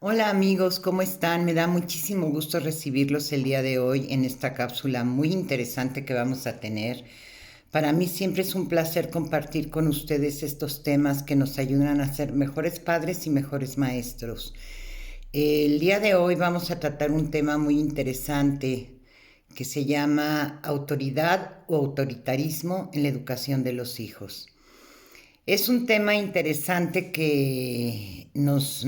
Hola amigos, ¿cómo están? Me da muchísimo gusto recibirlos el día de hoy en esta cápsula muy interesante que vamos a tener. Para mí siempre es un placer compartir con ustedes estos temas que nos ayudan a ser mejores padres y mejores maestros. El día de hoy vamos a tratar un tema muy interesante que se llama autoridad o autoritarismo en la educación de los hijos. Es un tema interesante que nos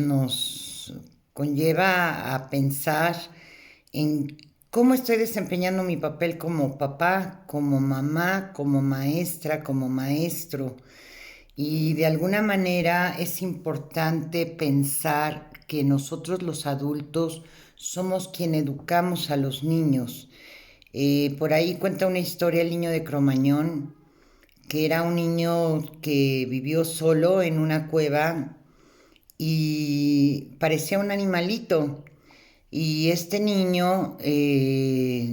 conlleva a pensar en cómo estoy desempeñando mi papel como papá, como mamá, como maestra, como maestro. Y de alguna manera es importante pensar que nosotros los adultos somos quien educamos a los niños. Por ahí cuenta una historia el niño de Cromañón, que era un niño que vivió solo en una cueva y parecía un animalito. Y este niño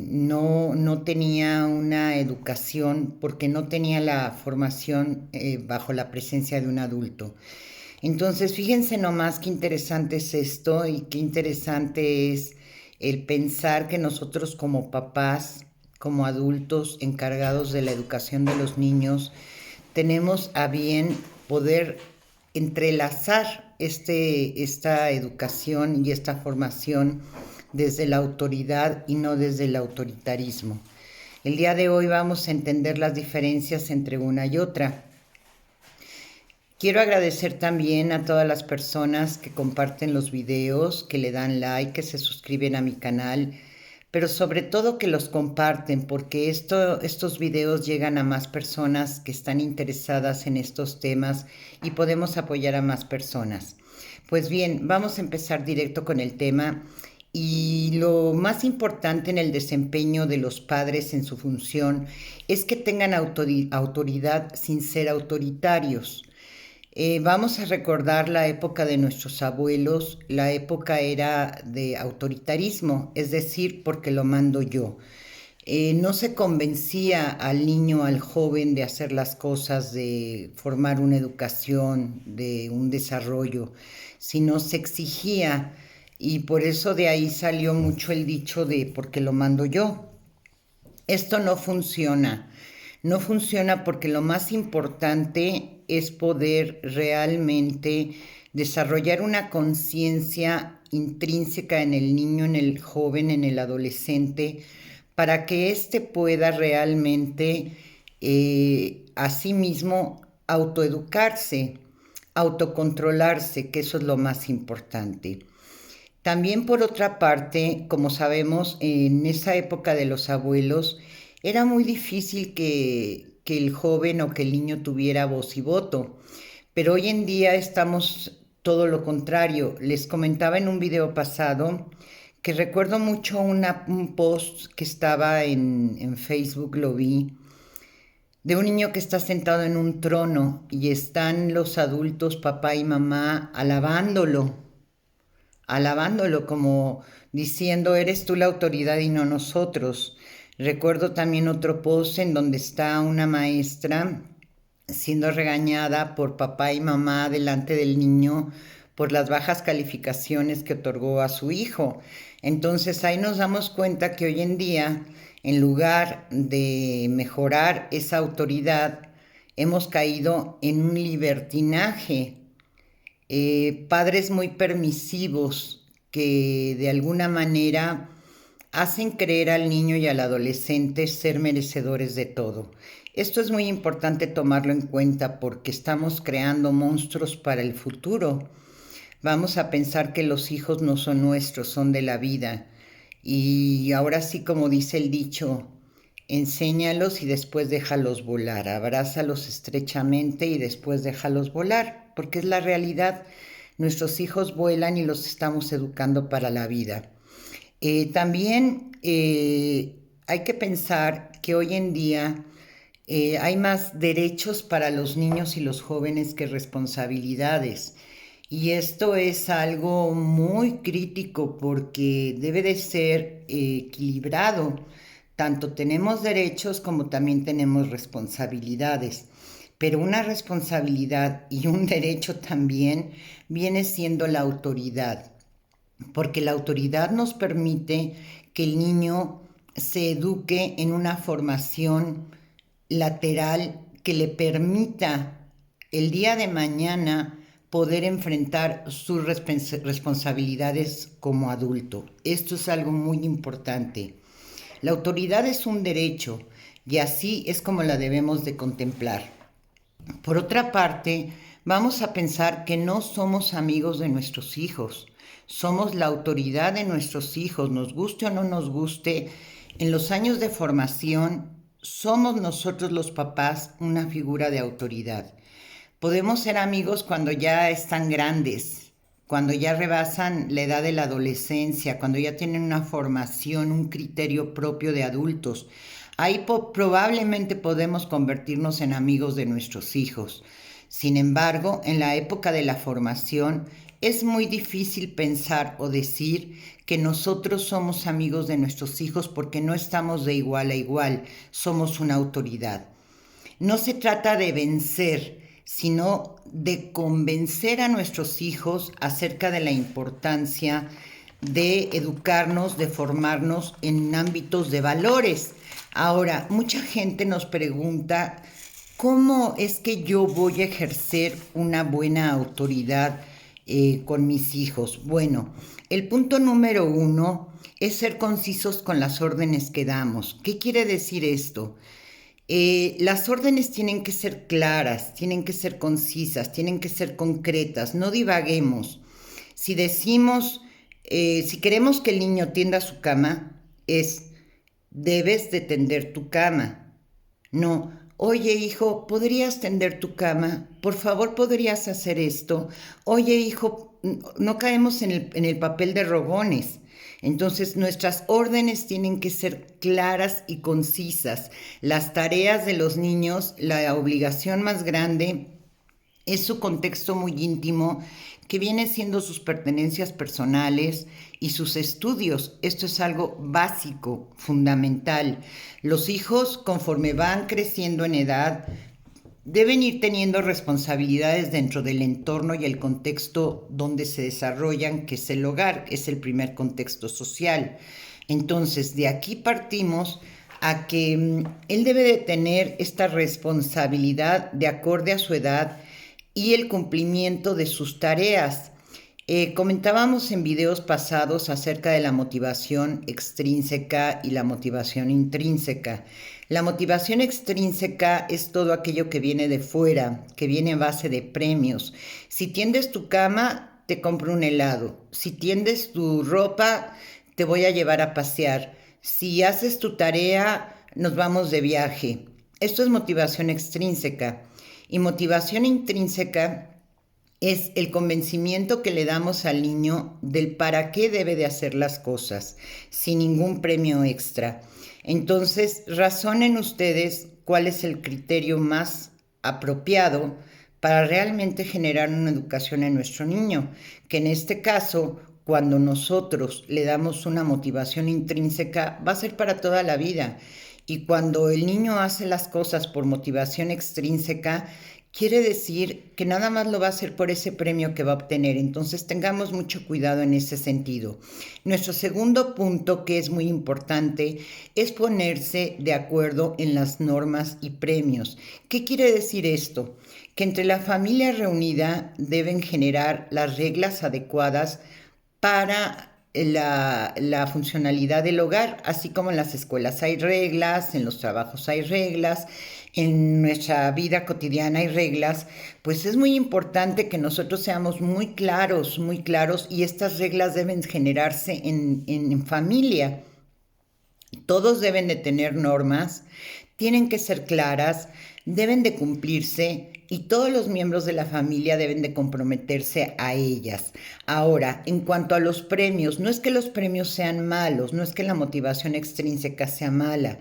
no tenía una educación porque no tenía la formación bajo la presencia de un adulto. Entonces, fíjense nomás qué interesante es esto y qué interesante es el pensar que nosotros como papás, como adultos encargados de la educación de los niños, tenemos a bien poder entrelazar esta educación y esta formación desde la autoridad y no desde el autoritarismo. El día de hoy vamos a entender las diferencias entre una y otra. Quiero agradecer también a todas las personas que comparten los videos, que le dan like, que se suscriben a mi canal, pero sobre todo que los comparten, porque estos videos llegan a más personas que están interesadas en estos temas y podemos apoyar a más personas. Pues bien, vamos a empezar directo con el tema y lo más importante en el desempeño de los padres en su función es que tengan autoridad sin ser autoritarios. Vamos a recordar la época de nuestros abuelos. La época era de autoritarismo, es decir, porque lo mando yo. No se convencía al niño, al joven de hacer las cosas, de formar una educación, de un desarrollo, sino se exigía, y por eso de ahí salió mucho el dicho de porque lo mando yo. Esto no funciona. No funciona porque lo más importante es poder realmente desarrollar una conciencia intrínseca en el niño, en el joven, en el adolescente, para que éste pueda realmente a sí mismo autoeducarse, autocontrolarse, que eso es lo más importante. También por otra parte, como sabemos, en esa época de los abuelos era muy difícil que el joven o que el niño tuviera voz y voto, pero hoy en día estamos todo lo contrario. Les comentaba en un video pasado que recuerdo mucho un post que estaba en Facebook, lo vi, de un niño que está sentado en un trono y están los adultos, papá y mamá, alabándolo como diciendo, eres tú la autoridad y no nosotros. Recuerdo también otro post en donde está una maestra siendo regañada por papá y mamá delante del niño por las bajas calificaciones que otorgó a su hijo. Entonces ahí nos damos cuenta que hoy en día, en lugar de mejorar esa autoridad, hemos caído en un libertinaje, padres muy permisivos que de alguna manera hacen creer al niño y al adolescente ser merecedores de todo. Esto es muy importante tomarlo en cuenta porque estamos creando monstruos para el futuro. Vamos a pensar que los hijos no son nuestros, son de la vida. Y ahora sí, como dice el dicho, enséñalos y después déjalos volar, abrázalos estrechamente y después déjalos volar, porque es la realidad. Nuestros hijos vuelan y los estamos educando para la vida. También hay que pensar que hoy en día hay más derechos para los niños y los jóvenes que responsabilidades. Y esto es algo muy crítico porque debe de ser equilibrado. Tanto tenemos derechos como también tenemos responsabilidades. Pero una responsabilidad y un derecho también viene siendo la autoridad. porque la autoridad nos permite que el niño se eduque en una formación lateral que le permita el día de mañana poder enfrentar sus responsabilidades como adulto. Esto es algo muy importante. La autoridad es un derecho y así es como la debemos de contemplar. Por otra parte, vamos a pensar que no somos amigos de nuestros hijos. Somos la autoridad de nuestros hijos, nos guste o no nos guste. En los años de formación, somos nosotros los papás una figura de autoridad. Podemos ser amigos cuando ya están grandes, cuando ya rebasan la edad de la adolescencia, cuando ya tienen una formación, un criterio propio de adultos. Ahí probablemente podemos convertirnos en amigos de nuestros hijos. Sin embargo, en la época de la formación es muy difícil pensar o decir que nosotros somos amigos de nuestros hijos porque no estamos de igual a igual, somos una autoridad. No se trata de vencer, sino de convencer a nuestros hijos acerca de la importancia de educarnos, de formarnos en ámbitos de valores. Ahora, mucha gente nos pregunta, ¿cómo es que yo voy a ejercer una buena autoridad con mis hijos? Bueno, el punto número 1 es ser concisos con las órdenes que damos. ¿Qué quiere decir esto? Las órdenes tienen que ser claras, tienen que ser concisas, tienen que ser concretas, no divaguemos. Si decimos, si queremos que el niño tienda su cama, es, debes de tender tu cama. No, oye hijo, ¿podrías tender tu cama? Por favor, ¿podrías hacer esto? Oye hijo, no caemos en el papel de rogones. Entonces nuestras órdenes tienen que ser claras y concisas. Las tareas de los niños, la obligación más grande es su contexto muy íntimo, que viene siendo sus pertenencias personales y sus estudios. Esto es algo básico, fundamental. Los hijos, conforme van creciendo en edad, deben ir teniendo responsabilidades dentro del entorno y el contexto donde se desarrollan, que es el hogar, es el primer contexto social. Entonces, de aquí partimos a que él debe de tener esta responsabilidad de acorde a su edad y el cumplimiento de sus tareas. Comentábamos en videos pasados acerca de la motivación extrínseca y la motivación intrínseca. La motivación extrínseca es todo aquello que viene de fuera, que viene a base de premios. Si tiendes tu cama, te compro un helado. Si tiendes tu ropa, te voy a llevar a pasear. Si haces tu tarea, nos vamos de viaje. Esto es motivación extrínseca. Y motivación intrínseca es el convencimiento que le damos al niño del para qué debe de hacer las cosas, sin ningún premio extra. Entonces, razonen ustedes cuál es el criterio más apropiado para realmente generar una educación en nuestro niño, que en este caso, cuando nosotros le damos una motivación intrínseca, va a ser para toda la vida. Y cuando el niño hace las cosas por motivación extrínseca, quiere decir que nada más lo va a hacer por ese premio que va a obtener. Entonces tengamos mucho cuidado en ese sentido. Nuestro segundo punto, que es muy importante, es ponerse de acuerdo en las normas y premios. ¿Qué quiere decir esto? Que entre la familia reunida deben generar las reglas adecuadas para la funcionalidad del hogar, así como en las escuelas hay reglas, en los trabajos hay reglas, en nuestra vida cotidiana hay reglas, pues es muy importante que nosotros seamos muy claros y estas reglas deben generarse en familia. Todos deben de tener normas, tienen que ser claras, deben de cumplirse y todos los miembros de la familia deben de comprometerse a ellas. Ahora, en cuanto a los premios, no es que los premios sean malos, no es que la motivación extrínseca sea mala.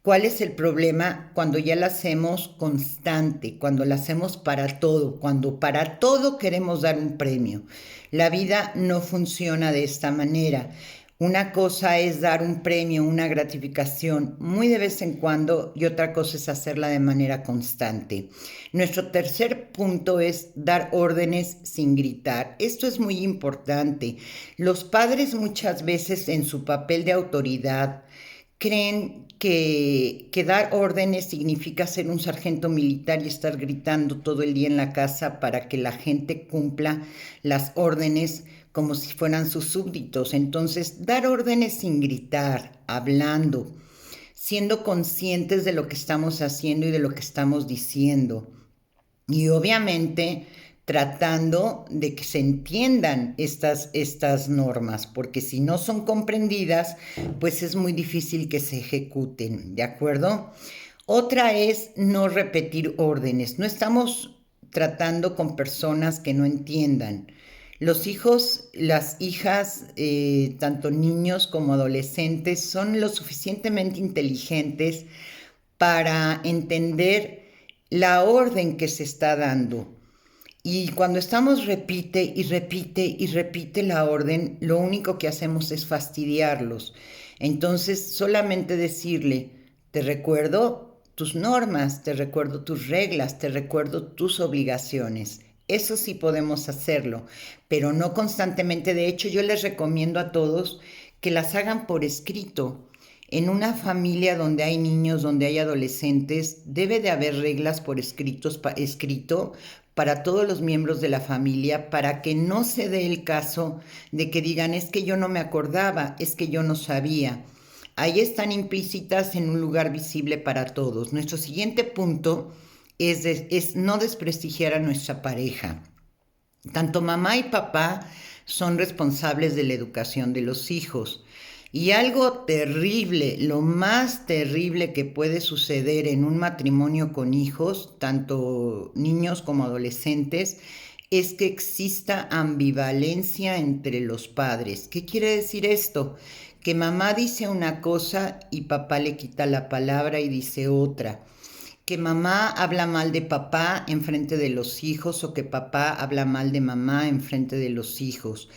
¿Cuál es el problema? Cuando ya la hacemos constante, cuando la hacemos para todo, cuando para todo queremos dar un premio. La vida no funciona de esta manera. Una cosa es dar un premio, una gratificación muy de vez en cuando y otra cosa es hacerla de manera constante. Nuestro tercer punto es dar órdenes sin gritar. Esto es muy importante. Los padres muchas veces en su papel de autoridad creen que dar órdenes significa ser un sargento militar y estar gritando todo el día en la casa para que la gente cumpla las órdenes como si fueran sus súbditos. Entonces, dar órdenes sin gritar, hablando, siendo conscientes de lo que estamos haciendo y de lo que estamos diciendo. Y obviamente tratando de que se entiendan estas normas, porque si no son comprendidas, pues es muy difícil que se ejecuten, ¿de acuerdo? Otra es no repetir órdenes. No estamos tratando con personas que no entiendan. Los hijos, las hijas, tanto niños como adolescentes, son lo suficientemente inteligentes para entender la orden que se está dando. Y cuando estamos repite y repite y repite la orden, lo único que hacemos es fastidiarlos. Entonces, solamente decirle, te recuerdo tus normas, te recuerdo tus reglas, te recuerdo tus obligaciones. Eso sí podemos hacerlo, pero no constantemente. De hecho, yo les recomiendo a todos que las hagan por escrito. En una familia donde hay niños, donde hay adolescentes, debe de haber reglas por escrito para todos los miembros de la familia para que no se dé el caso de que digan es que yo no me acordaba, es que yo no sabía. Ahí están implícitas en un lugar visible para todos. Nuestro siguiente punto es no desprestigiar a nuestra pareja. Tanto mamá y papá son responsables de la educación de los hijos. Y algo terrible, lo más terrible que puede suceder en un matrimonio con hijos, tanto niños como adolescentes, es que exista ambivalencia entre los padres. ¿Qué quiere decir esto? Que mamá dice una cosa y papá le quita la palabra y dice otra, que mamá habla mal de papá en frente de los hijos o que papá habla mal de mamá en frente de los hijos,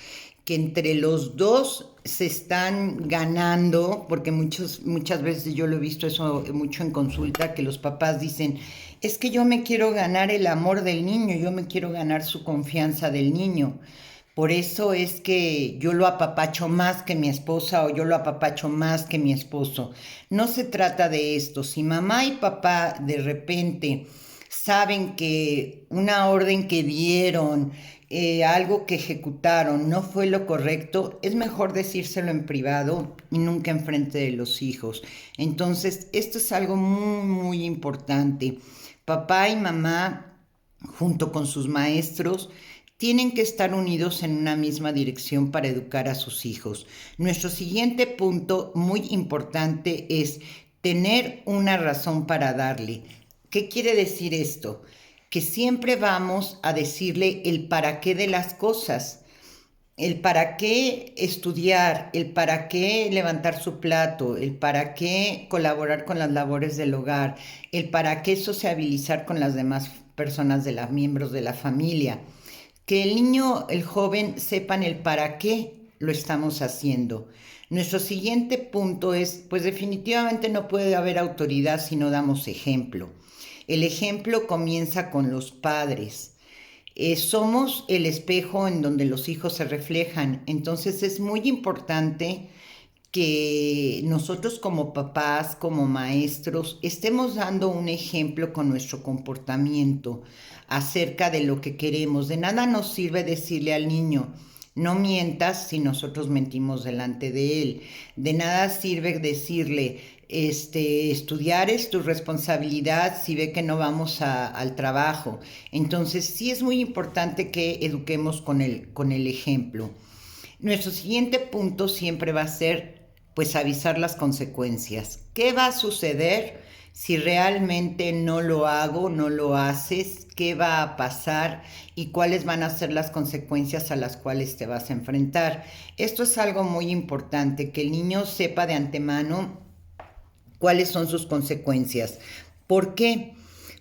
que entre los dos se están ganando, porque muchas veces yo lo he visto eso mucho en consulta, que los papás dicen, es que yo me quiero ganar el amor del niño, yo me quiero ganar su confianza del niño. Por eso es que yo lo apapacho más que mi esposa o yo lo apapacho más que mi esposo. No se trata de esto. Si mamá y papá de repente saben que una orden que dieron, algo que ejecutaron no fue lo correcto, es mejor decírselo en privado y nunca en frente de los hijos. Entonces, esto es algo muy, muy importante. Papá y mamá, junto con sus maestros, tienen que estar unidos en una misma dirección para educar a sus hijos. Nuestro siguiente punto muy importante es tener una razón para darle. ¿Qué quiere decir esto? Que siempre vamos a decirle el para qué de las cosas, el para qué estudiar, el para qué levantar su plato, el para qué colaborar con las labores del hogar, el para qué sociabilizar con las demás personas de los miembros de la familia. Que el niño, el joven, sepan el para qué lo estamos haciendo. Nuestro siguiente punto es, pues definitivamente no puede haber autoridad si no damos ejemplo. El ejemplo comienza con los padres. Somos el espejo en donde los hijos se reflejan. Entonces es muy importante que nosotros como papás, como maestros, estemos dando un ejemplo con nuestro comportamiento acerca de lo que queremos. De nada nos sirve decirle al niño, no mientas si nosotros mentimos delante de él. De nada sirve decirle, estudiar es tu responsabilidad si ve que no vamos al trabajo. Entonces sí es muy importante que eduquemos con el ejemplo. Nuestro siguiente punto siempre va a ser, pues, avisar las consecuencias. ¿Qué va a suceder si realmente no lo hago, no lo haces? ¿Qué va a pasar? ¿Y cuáles van a ser las consecuencias a las cuales te vas a enfrentar? Esto es algo muy importante, que el niño sepa de antemano cuáles son sus consecuencias. ¿Por qué?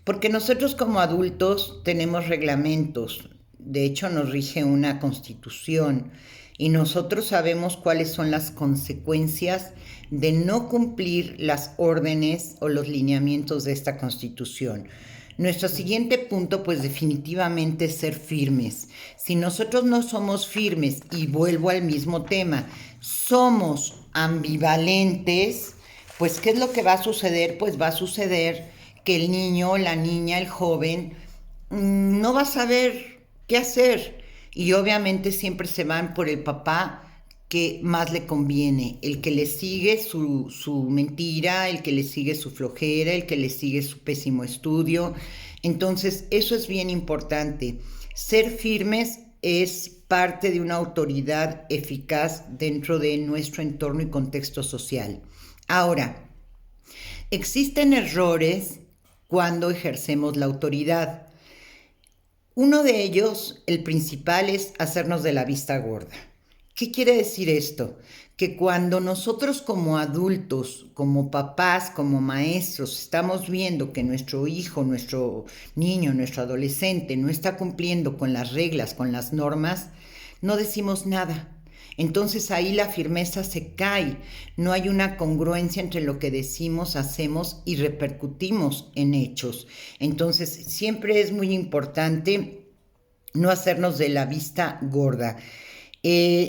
Porque nosotros como adultos tenemos reglamentos. de hecho nos rige una constitución y nosotros sabemos cuáles son las consecuencias de no cumplir las órdenes o los lineamientos de esta constitución. Nuestro siguiente punto, pues definitivamente es ser firmes. Si nosotros no somos firmes, y vuelvo al mismo tema, somos ambivalentes, pues ¿qué es lo que va a suceder? Pues va a suceder que el niño, la niña, el joven, no va a saber qué hacer. Y obviamente siempre se van por el papá que más le conviene, el que le sigue su mentira, el que le sigue su flojera, el que le sigue su pésimo estudio. Entonces, eso es bien importante. Ser firmes es parte de una autoridad eficaz dentro de nuestro entorno y contexto social. Ahora, existen errores cuando ejercemos la autoridad. Uno de ellos, el principal, es hacernos de la vista gorda. ¿Qué quiere decir esto? Que cuando nosotros como adultos, como papás, como maestros, estamos viendo que nuestro hijo, nuestro niño, nuestro adolescente no está cumpliendo con las reglas, con las normas, no decimos nada. Entonces ahí la firmeza se cae, no hay una congruencia entre lo que decimos, hacemos y repercutimos en hechos. Entonces siempre es muy importante no hacernos de la vista gorda.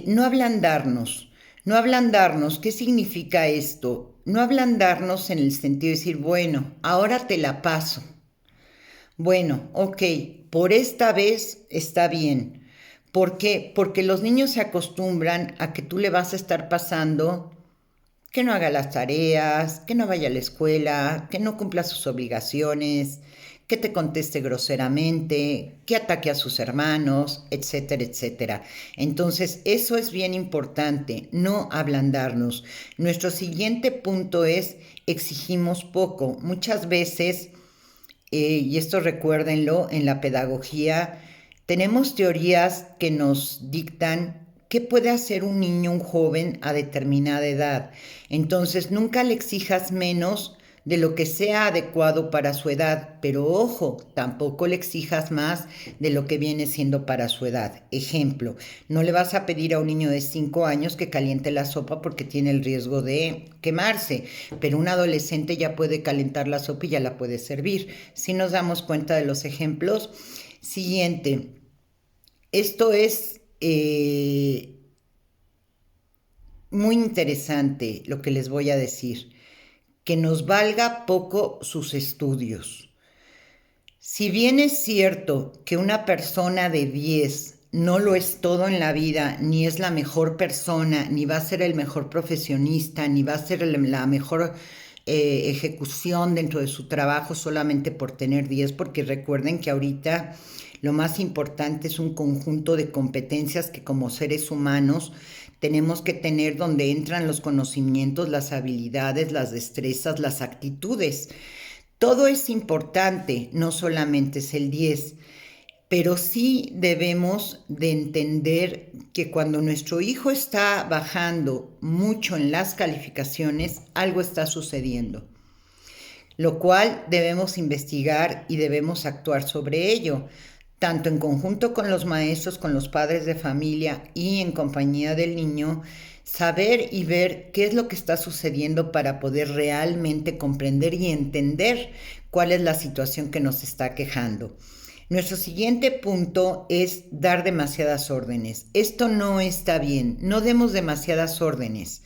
No ablandarnos, no ablandarnos. ¿Qué significa esto? No ablandarnos en el sentido de decir, bueno, ahora te la paso. Bueno, ok, por esta vez está bien. ¿Por qué? Porque los niños se acostumbran a que tú le vas a estar pasando que no haga las tareas, que no vaya a la escuela, que no cumpla sus obligaciones, que te conteste groseramente, que ataque a sus hermanos, etcétera, etcétera. Entonces, eso es bien importante, no ablandarnos. Nuestro siguiente punto es exigimos poco. Muchas veces, y esto recuérdenlo, en la pedagogía tenemos teorías que nos dictan qué puede hacer un niño, un joven a determinada edad. Entonces, nunca le exijas menos de lo que sea adecuado para su edad, pero ojo, tampoco le exijas más de lo que viene siendo para su edad. Ejemplo, no le vas a pedir a un niño de 5 años que caliente la sopa porque tiene el riesgo de quemarse, pero un adolescente ya puede calentar la sopa y ya la puede servir. Si nos damos cuenta de los ejemplos. Siguiente, esto es muy interesante lo que les voy a decir. Que nos valga poco sus estudios. Si bien es cierto que una persona de 10 no lo es todo en la vida, ni es la mejor persona, ni va a ser el mejor profesionista, ni va a ser la mejor ejecución dentro de su trabajo solamente por tener 10, porque recuerden que ahorita lo más importante es un conjunto de competencias que como seres humanos tenemos que tener, donde entran los conocimientos, las habilidades, las destrezas, las actitudes. Todo es importante, no solamente es el 10, pero sí debemos de entender que cuando nuestro hijo está bajando mucho en las calificaciones, algo está sucediendo, lo cual debemos investigar y debemos actuar sobre ello, tanto en conjunto con los maestros, con los padres de familia y en compañía del niño, saber y ver qué es lo que está sucediendo para poder realmente comprender y entender cuál es la situación que nos está quejando. Nuestro siguiente punto es dar demasiadas órdenes. Esto no está bien, no demos demasiadas órdenes.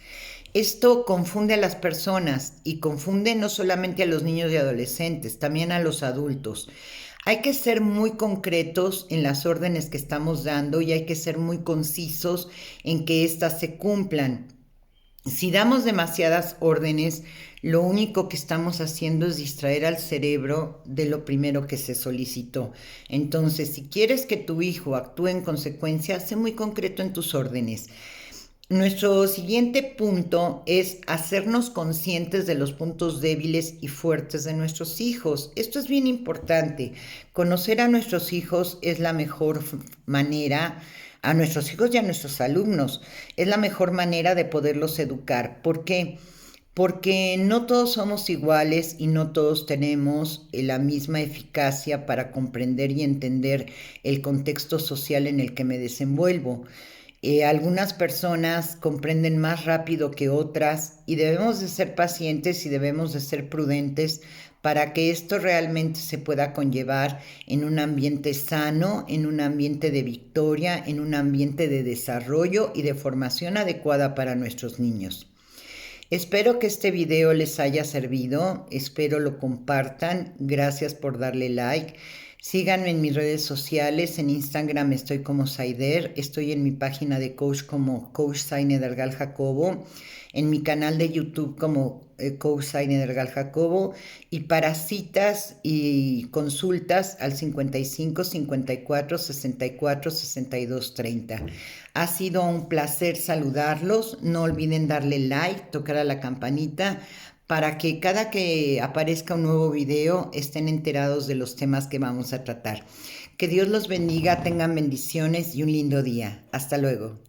Esto confunde a las personas y confunde no solamente a los niños y adolescentes, también a los adultos. Hay que ser muy concretos en las órdenes que estamos dando y hay que ser muy concisos en que éstas se cumplan. Si damos demasiadas órdenes, lo único que estamos haciendo es distraer al cerebro de lo primero que se solicitó. Entonces, si quieres que tu hijo actúe en consecuencia, sé muy concreto en tus órdenes. Nuestro siguiente punto es hacernos conscientes de los puntos débiles y fuertes de nuestros hijos. Esto es bien importante. Conocer a nuestros hijos es la mejor manera, a nuestros hijos y a nuestros alumnos, es la mejor manera de poderlos educar. ¿Por qué? porque no todos somos iguales y no todos tenemos la misma eficacia para comprender y entender el contexto social en el que me desenvuelvo. Algunas personas comprenden más rápido que otras y debemos de ser pacientes y debemos de ser prudentes para que esto realmente se pueda conllevar en un ambiente sano, en un ambiente de victoria, en un ambiente de desarrollo y de formación adecuada para nuestros niños. Espero que este video les haya servido, espero lo compartan, gracias por darle like. Síganme en mis redes sociales, en Instagram estoy como Saider, estoy en mi página de coach como Coach Saine Dergal Jacobo, en mi canal de YouTube como Coach Saine Dergal Jacobo, y para citas y consultas al 55 54 64 62 30. Ha sido un placer saludarlos, no olviden darle like, tocar a la campanita para que cada que aparezca un nuevo video estén enterados de los temas que vamos a tratar. Que Dios los bendiga, tengan bendiciones y un lindo día. Hasta luego.